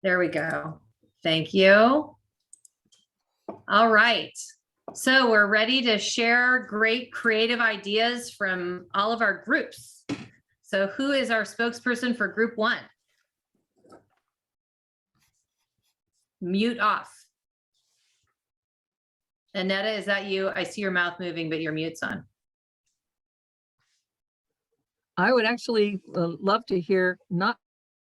There we go. Thank you. All right. So we're ready to share great creative ideas from all of our groups. So who is our spokesperson for group 1? Mute off. Annetta, is that you? I see your mouth moving, but your mute's on. I would actually love to hear, not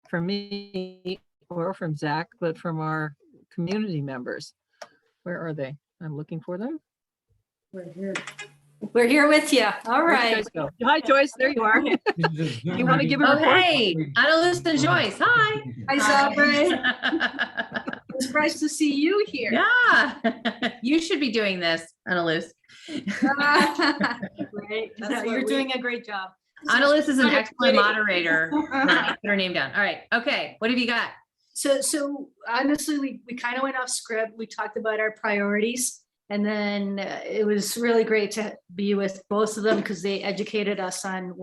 from me or from Zach, but from our community members. Where are they? I'm looking for them. We're here. We're here with you. All Where'd you right. guys go? Hi, Joyce. There you are. You want to give a Oh, report? hey, Annalise and Joyce. Hi. Hi, It's nice to see you here. Yeah, you should be doing this, Annalise. Right. You're doing a great job. Annalise is an excellent moderator. Put her name down. All right. Okay. What have you got? So honestly, we kind of went off script. We talked about our priorities. And then it was really great to be with both of them because they educated us on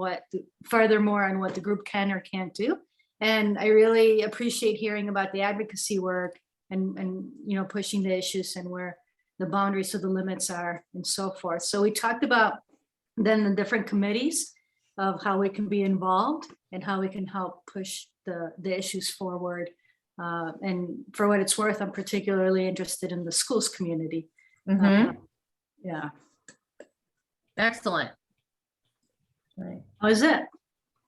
furthermore on what the group can or can't do. And I really appreciate hearing about the advocacy work and pushing the issues and where the boundaries of the limits are and so forth. So we talked about then the different committees of how we can be involved and how we can help push the issues forward. And for what it's worth, I'm particularly interested in the schools community. Yeah. Excellent. Right. How is it?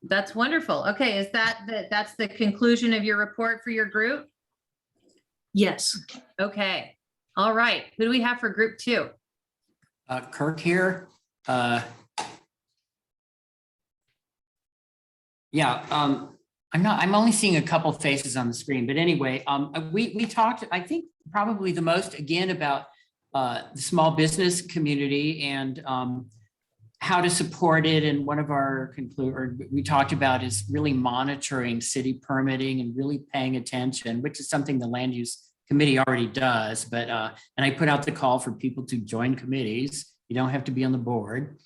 That's wonderful. Okay. Is that's the conclusion of your report for your group? Yes. Okay. All right. Who do we have for group 2? Kirk here. I'm only seeing a couple faces on the screen, but anyway, we talked, I think probably the most again about the small business community and how to support it. And one of our we talked about is really monitoring city permitting and really paying attention, which is something the land use committee already does. But and I put out the call for people to join committees. You don't have to be on the board.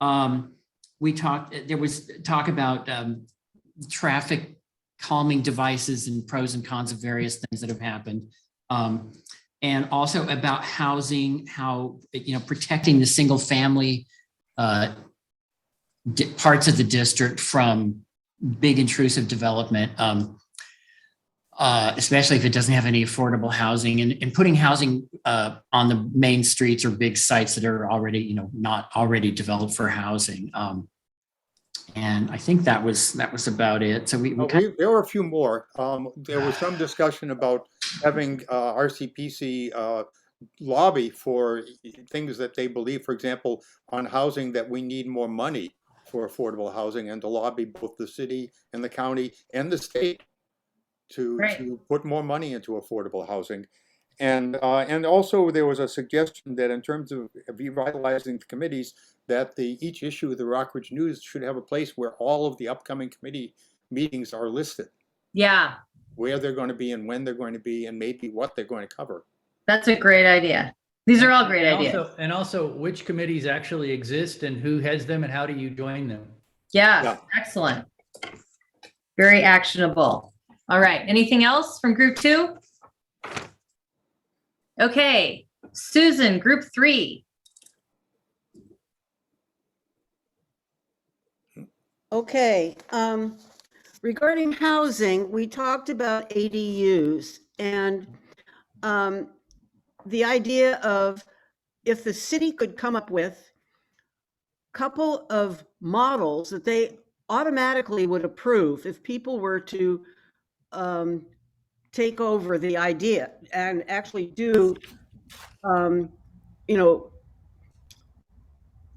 There was talk about traffic calming devices and pros and cons of various things that have happened. And also about housing, how, protecting the single family parts of the district from big intrusive development, especially if it doesn't have any affordable housing, and putting housing on the main streets or big sites that are already, not already developed for housing. And I think that was about it. So there were a few more. There was some discussion about having RCPC lobby for things that they believe, for example, on housing, that we need more money for affordable housing, and to lobby both the city and the county and the state to put more money into affordable housing. And also there was a suggestion that in terms of revitalizing the committees, that each issue of the Rockridge News should have a place where all of the upcoming committee meetings are listed. Yeah. Where they're going to be and when they're going to be and maybe what they're going to cover. That's a great idea. These are all great ideas. Also, which committees actually exist and who heads them and how do you join them? Yeah. Excellent. Very actionable. All right. Anything else from group 2? Okay. Susan, group 3. Okay, regarding housing, we talked about ADUs and the idea of if the city could come up with a couple of models that they automatically would approve if people were to take over the idea and actually do,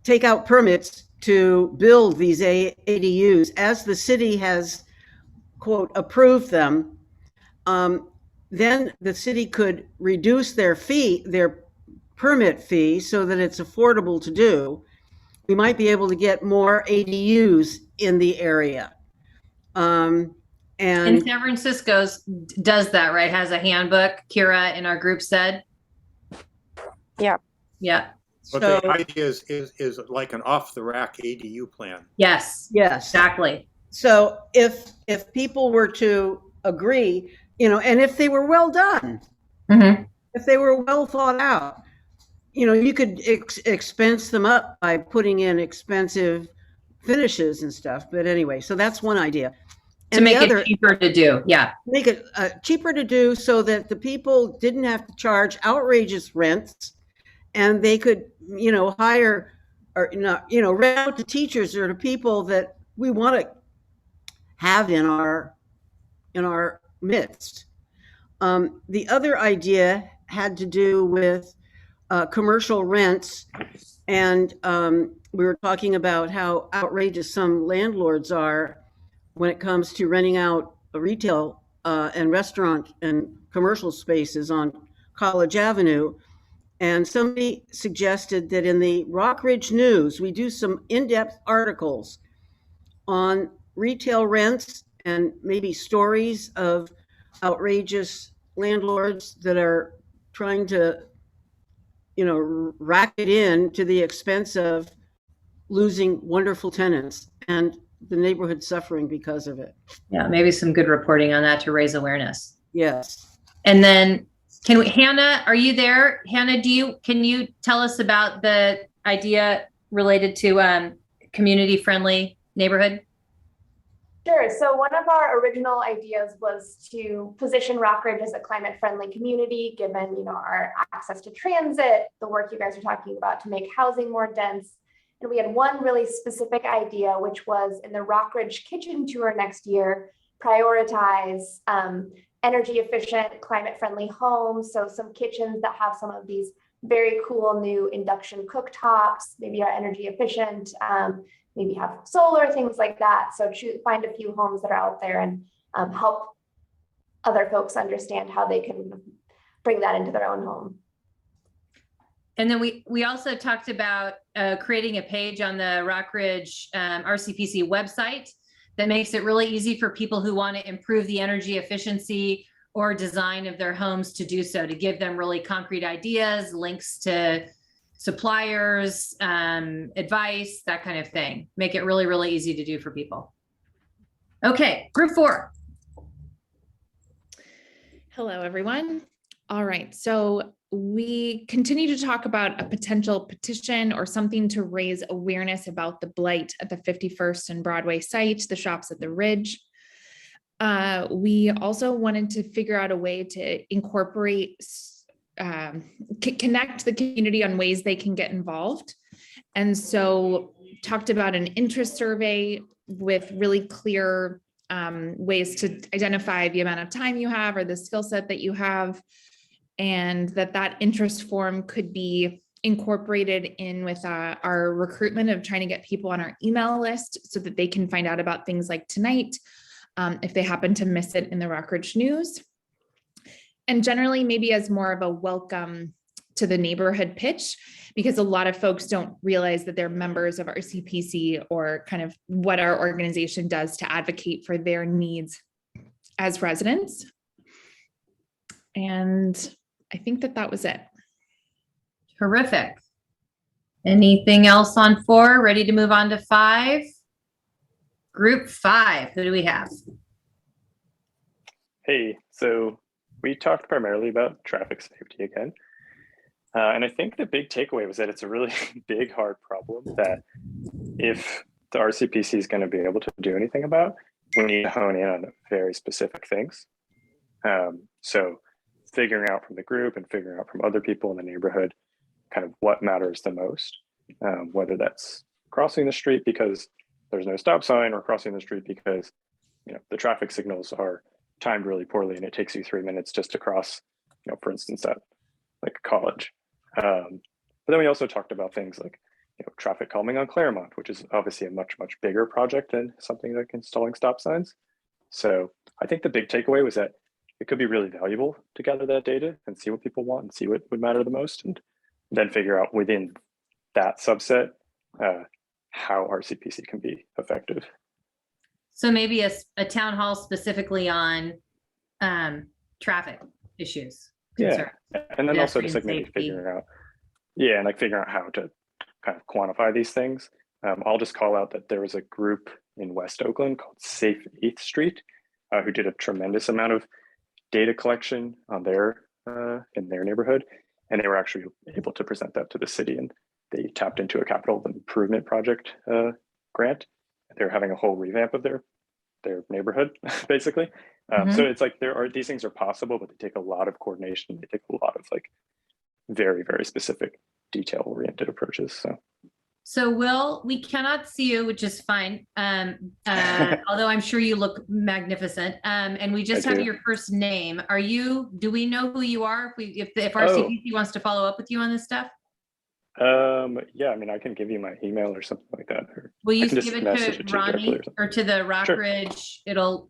take out permits to build these ADUs as the city has, quote, approved them, then the city could reduce their permit fee so that it's affordable to do. We might be able to get more ADUs in the area. And San Francisco does that, right? Has a handbook, Kira in our group said. Yeah. Yeah. But the idea is like an off-the-rack ADU plan. Yes. Yes. Exactly. So if people were to agree and if they were well done, Mhm. if they were well thought out, you could expense them up by putting in expensive finishes and stuff. But anyway, so that's one idea. To And the make it other, cheaper to do. Yeah. make it cheaper to do so that the people didn't have to charge outrageous rents, and they could, hire or not, rent out to teachers or to people that we want to have in our midst. The other idea had to do with commercial rents, and we were talking about how outrageous some landlords are when it comes to renting out retail and restaurant and commercial spaces on College Avenue. And somebody suggested that in the Rockridge News, we do some in-depth articles on retail rents and maybe stories of outrageous landlords that are trying to, rack it in to the expense of losing wonderful tenants and the neighborhood suffering because of it. Yeah. Maybe some good reporting on that to raise awareness. Yes. And then Hannah, are you there? Hannah, can you tell us about the idea related to community friendly neighborhood? Sure. So one of our original ideas was to position Rockridge as a climate-friendly community, given our access to transit, the work you guys are talking about to make housing more dense. And we had one really specific idea, which was in the Rockridge Kitchen Tour next year, prioritize energy efficient, climate-friendly homes. So some kitchens that have some of these very cool new induction cooktops, maybe are energy efficient, maybe have solar, things like that. So find a few homes that are out there and help other folks understand how they can bring that into their own home. And then we also talked about creating a page on the Rockridge RCPC website that makes it really easy for people who want to improve the energy efficiency or design of their homes to do so, to give them really concrete ideas, links to suppliers, advice, that kind of thing. Make it really, really easy to do for people. Okay, group 4. Hello, everyone. All right, so we continue to talk about a potential petition or something to raise awareness about the blight at the 51st and Broadway site, the Shops at the Ridge. We also wanted to figure out a way to incorporate, connect the community on ways they can get involved. And so talked about an interest survey with really clear ways to identify the amount of time you have or the skill set that you have, and that interest form could be incorporated in with our recruitment of trying to get people on our email list so that they can find out about things like tonight, if they happen to miss it in the Rockridge News. And generally maybe as more of a welcome to the neighborhood pitch, because a lot of folks don't realize that they're members of RCPC or kind of what our organization does to advocate for their needs as residents. And I think that was it. Terrific. Anything else on 4? Ready to move on to 5? Group 5, who do we have? Hey, so we talked primarily about traffic safety again. And I think the big takeaway was that it's a really big, hard problem that if the RCPC is going to be able to do anything about, we need to hone in on very specific things. So figuring out from the group and figuring out from other people in the neighborhood kind of what matters the most, whether that's crossing the street because there's no stop sign or crossing the street because the traffic signals are timed really poorly and it takes you 3 minutes just to cross, for instance, at like college. But then we also talked about things like traffic calming on Claremont, which is obviously a much, much bigger project than something like installing stop signs. So I think the big takeaway was that it could be really valuable to gather that data and see what people want and see what would matter the most, and then figure out within that subset how RCPC can be effective. So maybe a town hall specifically on traffic issues. Yeah, and then also just like pedestrian maybe safety. figuring out how to kind of quantify these things. I'll just call out that there was a group in West Oakland called Safe 8th Street who did a tremendous amount of data collection on their in their neighborhood, and they were actually able to present that to the city, and they tapped into a capital improvement project grant. They're having a whole revamp of their neighborhood, basically. So it's like these things are possible, but they take a lot of coordination. They take a lot of like very, very specific detail-oriented approaches. So Will, we cannot see you, which is fine. Although I'm sure you look magnificent. And we just I have do. your first name. Do we know who you are? If RCPC wants to follow up with you on this stuff? Yeah, I mean, I can give you my email or something like that. Or Will I you can just give it message to you directly Ronnie or something. or to the Sure. Rockridge?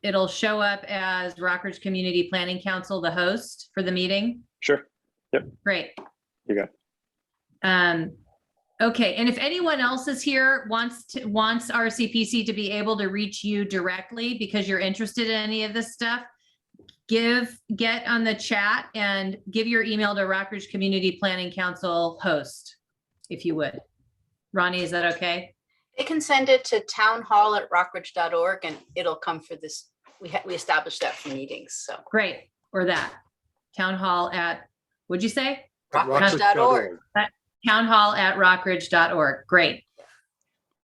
It'll show up as Rockridge Community Planning Council, the host for the meeting. Sure. Great. You got it. Okay, and if anyone else is here, wants RCPC to be able to reach you directly because you're interested in any of this stuff, get on the chat and give your email to Rockridge Community Planning Council host, if you would. Ronnie, is that okay? They can send it to townhall@rockridge.org and it'll come for this. We established that for meetings, so. Great, or that. Town hall at, what'd you say? Rockridge.org. Townhall@rockridge.org. Great.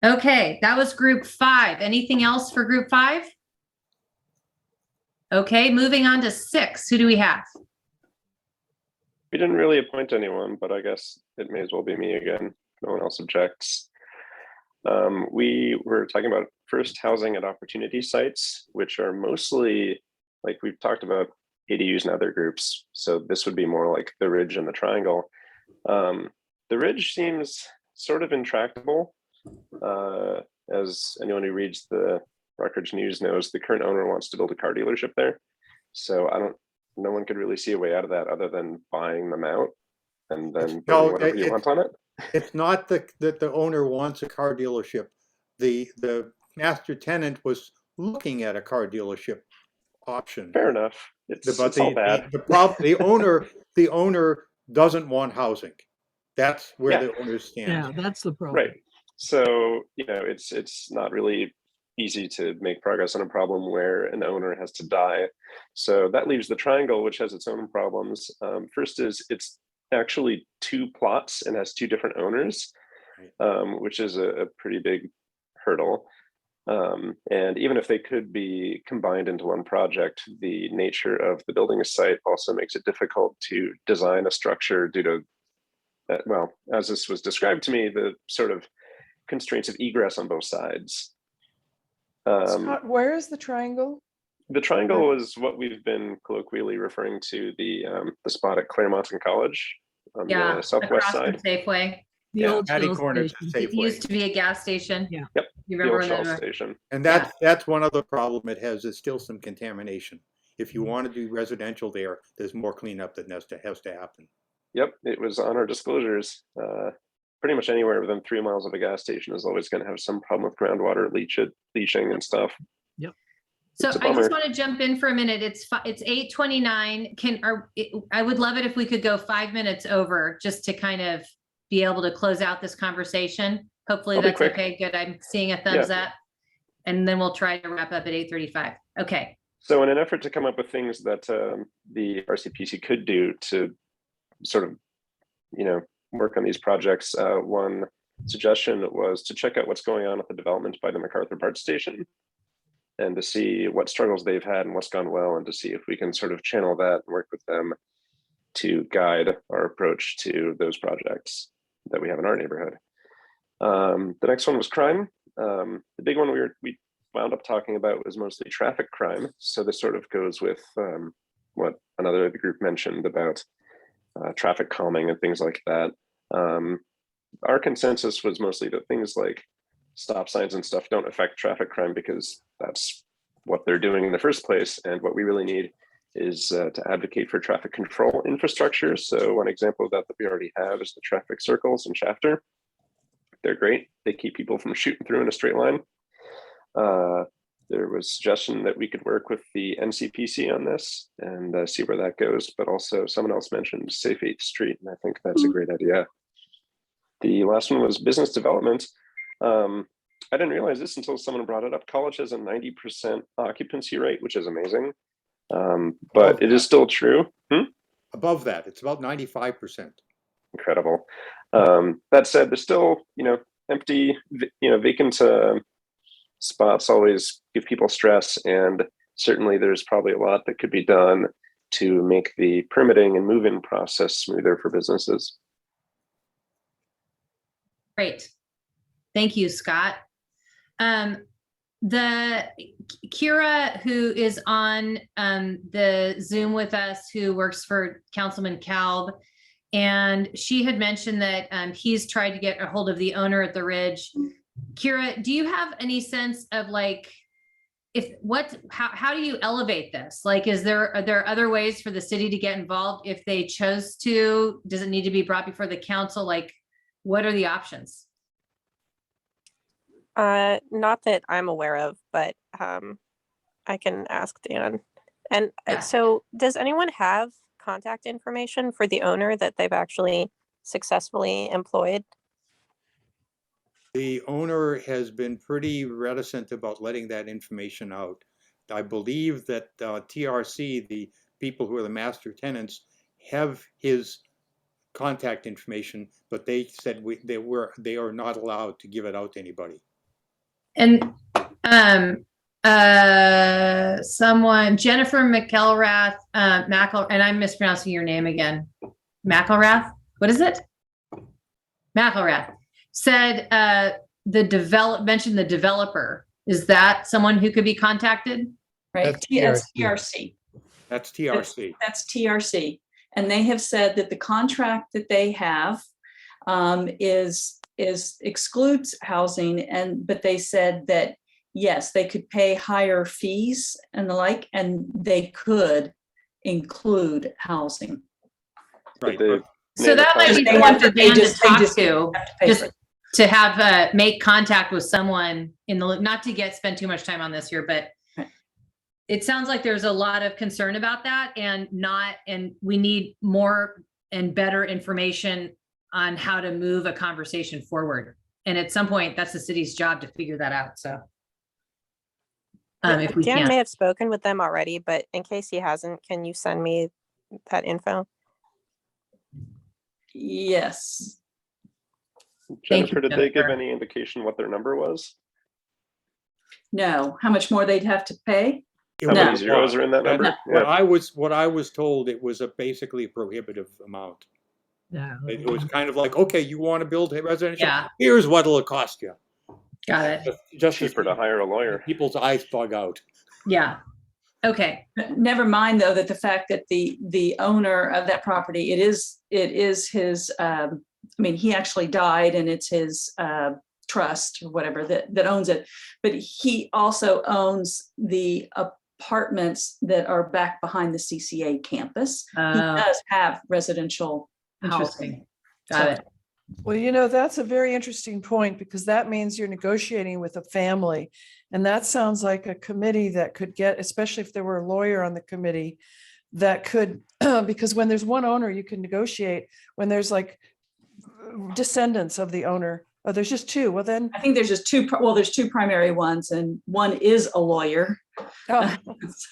Okay, that was group 5. Anything else for group 5? Okay, moving on to 6. Who do we have? We didn't really appoint anyone, but I guess it may as well be me again. No one else objects. We were talking about first housing and opportunity sites, which are mostly, like we've talked about, ADUs and other groups. So this would be more like the Ridge and the Triangle. The Ridge seems sort of intractable. As anyone who reads the Rockridge News knows, the current owner wants to build a car dealership there. So no one could really see a way out of that other than buying them out and then building whatever you want on it. It's not that the owner wants a car dealership. The master tenant was looking at a car dealership option. Fair enough. It's all bad. The owner doesn't want housing. That's where the owner stands. Yeah, that's the problem. Right. So, it's not really easy to make progress on a problem where an owner has to die. So that leaves the Triangle, which has its own problems. First is it's actually 2 plots and has 2 different owners, which is a pretty big hurdle. And even if they could be combined into one project, the nature of the building site also makes it difficult to design a structure due to, well, as this was described to me, the sort of constraints of egress on both sides. Scott, where is the Triangle? The Triangle is what we've been colloquially referring to the spot at Claremont and College on the southwest across side. from Safeway. The old Patty Shell corner to station. It Safeway. used to be a gas station. Yeah. Yep. You The remember old when Shell they were- station. And that's one other problem it has is still some contamination. If you want to do residential there, there's more cleanup that has to happen. Yep, it was on our disclosures. Pretty much anywhere within 3 miles of a gas station is always going to have some problem with groundwater leaching and stuff. Yep. So It's a I just bummer. want to jump in for a minute. It's 8:29. I would love it if we could go 5 minutes over just to kind of be able to close out this conversation. Hopefully I'll be that's quick. okay. Good. I'm seeing a thumbs up. And then we'll try to wrap up at 8:35. Okay. So in an effort to come up with things that the RCPC could do to sort of, work on these projects, one suggestion was to check out what's going on with the development by the MacArthur BART station and to see what struggles they've had and what's gone well, and to see if we can sort of channel that and work with them to guide our approach to those projects that we have in our neighborhood. The next one was crime. The big one we wound up talking about was mostly traffic crime. So this sort of goes with what another of the group mentioned about traffic calming and things like that. Our consensus was mostly that things like stop signs and stuff don't affect traffic crime because that's what they're doing in the first place. And what we really need is to advocate for traffic control infrastructure. So one example of that we already have is the traffic circles in Shafter. They're great. They keep people from shooting through in a straight line. There was a suggestion that we could work with the NCPC on this and see where that goes. But also someone else mentioned Safe 8th Street, and I think that's a great idea. The last one was business development. I didn't realize this until someone brought it up. College has a 90% occupancy rate, which is amazing. But it is still true. Above that, it's about 95%. Incredible. That said, there's still, empty, vacant spots always give people stress, and certainly there's probably a lot that could be done to make the permitting and move-in process smoother for businesses. Great. Thank you, Scott. The Kira, who is on the Zoom with us, who works for Councilman Kalb, and she had mentioned that he's tried to get a hold of the owner at the Ridge. Kira, do you have any sense of like, how do you elevate this? Like, are there other ways for the city to get involved if they chose to? Does it need to be brought before the council? Like, what are the options? Not that I'm aware of, but I can ask Dan. And so does anyone have contact information for the owner that they've actually successfully employed? The owner has been pretty reticent about letting that information out. I believe that TRC, the people who are the master tenants, have his contact information, but they said they are not allowed to give it out to anybody. And someone, Jennifer McElrath, and I'm mispronouncing your name again. McElrath? What is it? McElrath said mentioned the developer. Is that someone who could be contacted? Right. That's TRC. That's TRC. That's TRC. And they have said that the contract that they have excludes housing, but they said that yes, they could pay higher fees and the like, and they could include housing. Right. So that might be someone for Dan to talk to, just to have make contact with someone in the, not to spend too much time on this here, but it sounds like there's a lot of concern about that, and we need more and better information on how to move a conversation forward. And at some point, that's the city's job to figure that out. So if we Dan can. may have spoken with them already, but in case he hasn't, can you send me that info? Yes. Jennifer, did they give any indication what their number was? No. How much more they'd have to pay? How many zeros are in that number? What I was told, it was basically a prohibitive amount. Yeah. It was kind of like, okay, you want to build a residential? Yeah. Here's what it'll cost you. Got it. Just cheaper to hire a lawyer. People's eyes bug out. Yeah. Okay. Never mind, though, that the fact that the owner of that property, it is his. He actually died, and it's his trust or whatever that owns it. But he also owns the apartments that are back behind the CCA campus. He does have residential housing. Got it. Well, that's a very interesting point, because that means you're negotiating with a family. And that sounds like a committee that could get, especially if there were a lawyer on the committee, that could, because when there's one owner, you can negotiate. When there's like descendants of the owner, oh, there's just two. Well, then I think there's just two. Well, there's two primary ones, and one is a lawyer. Oh.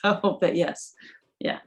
So, but yes. Yeah.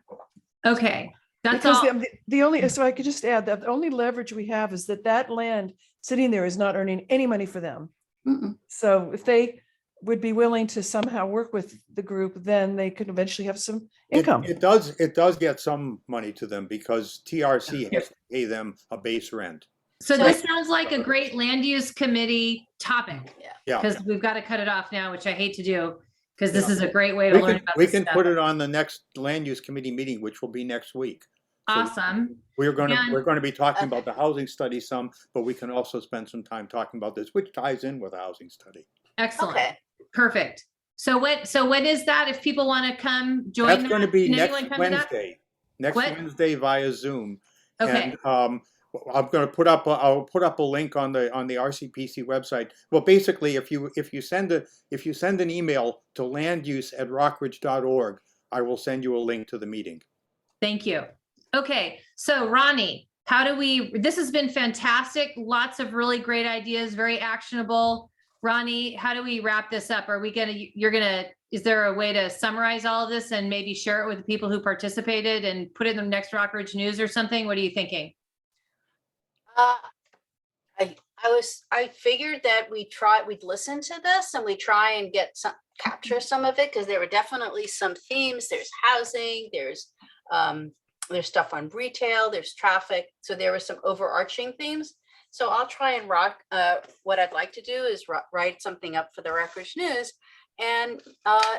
Okay. That's because all. The only, so I could just add that the only leverage we have is that land sitting there is not earning any money for them. Mm-mm. So if they would be willing to somehow work with the group, then they could eventually have some income. It does get some money to them, because TRC has to pay them a base rent. So this sounds like a great land use committee topic. Yeah. Because we've got to cut it off now, which I hate to do, because this is a great way to learn about We this can stuff. put it on the next land use committee meeting, which will be next week. Awesome. We're going And- to be talking about the housing study some, but we can also spend some time talking about this, which ties in with the housing study. Excellent. Okay. Perfect. So when is that? If people want to come join? That's going to that? be Can next anyone come to that? Wednesday. Next What? Wednesday via Zoom. Okay. And I'm going to I'll put up a link on the RCPC website. Well, basically, if you send an email to landuse@rockridge.org, I will send you a link to the meeting. Thank you. Okay, so Ronnie, this has been fantastic. Lots of really great ideas, very actionable. Ronnie, how do we wrap this up? Are we is there a way to summarize all of this and maybe share it with the people who participated and put it in the next Rockridge News or something? What are you thinking? I figured that we'd listen to this and we try and capture some of it, because there were definitely some themes. There's housing, there's stuff on retail, there's traffic. So there were some overarching themes. So I'll try and what I'd like to do is write something up for the Rockridge News. And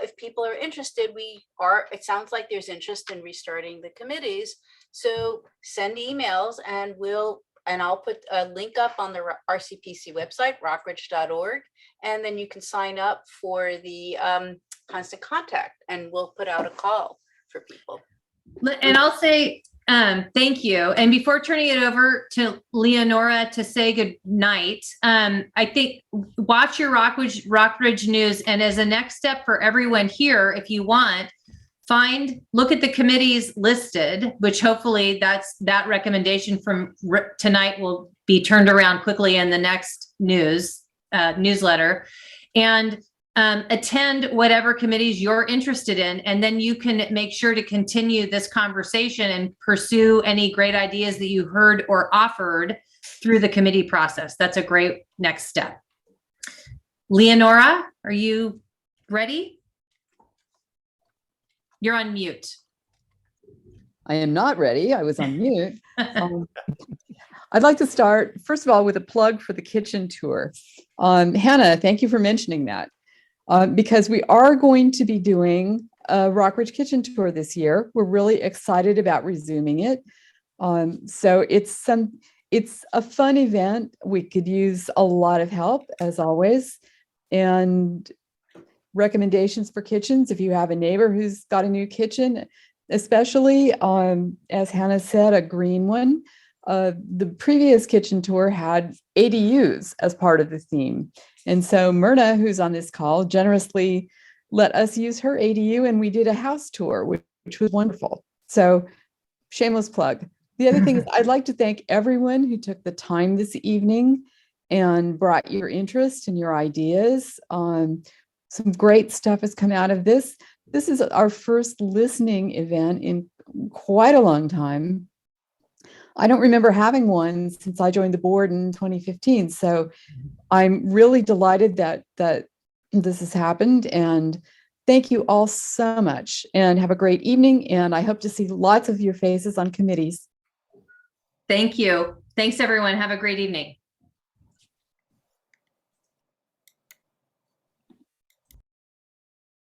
if people are interested, it sounds like there's interest in restarting the committees. So send emails and I'll put a link up on the RCPC website, rockridge.org. And then you can sign up for the constant contact, and we'll put out a call for people. And I'll say thank you. And before turning it over to Leonora to say good night, I think watch your Rockridge News. And as a next step for everyone here, if you want, look at the committees listed, which hopefully that recommendation from tonight will be turned around quickly in the next newsletter, and attend whatever committees you're interested in. And then you can make sure to continue this conversation and pursue any great ideas that you heard or offered through the committee process. That's a great next step. Leonora, are you ready? You're on mute. I am not ready. I was on mute. I'd like to start, first of all, with a plug for the kitchen tour. Hannah, thank you for mentioning that, because we are going to be doing a Rockridge Kitchen Tour this year. We're really excited about resuming it. So it's a fun event. We could use a lot of help, as always. And recommendations for kitchens, if you have a neighbor who's got a new kitchen, especially as Hannah said, a green one. The previous kitchen tour had ADUs as part of the theme, and so Myrna, who's on this call, generously let us use her ADU, and we did a house tour, which was wonderful. So shameless plug. The other thing is, I'd like to thank everyone who took the time this evening and brought your interest and your ideas. Some great stuff has come out of this. This is our first listening event in quite a long time. I don't remember having one since I joined the board in 2015. So I'm really delighted that this has happened. And thank you all so much, and have a great evening. And I hope to see lots of your faces on committees. Thank you. Thanks, everyone. Have a great evening.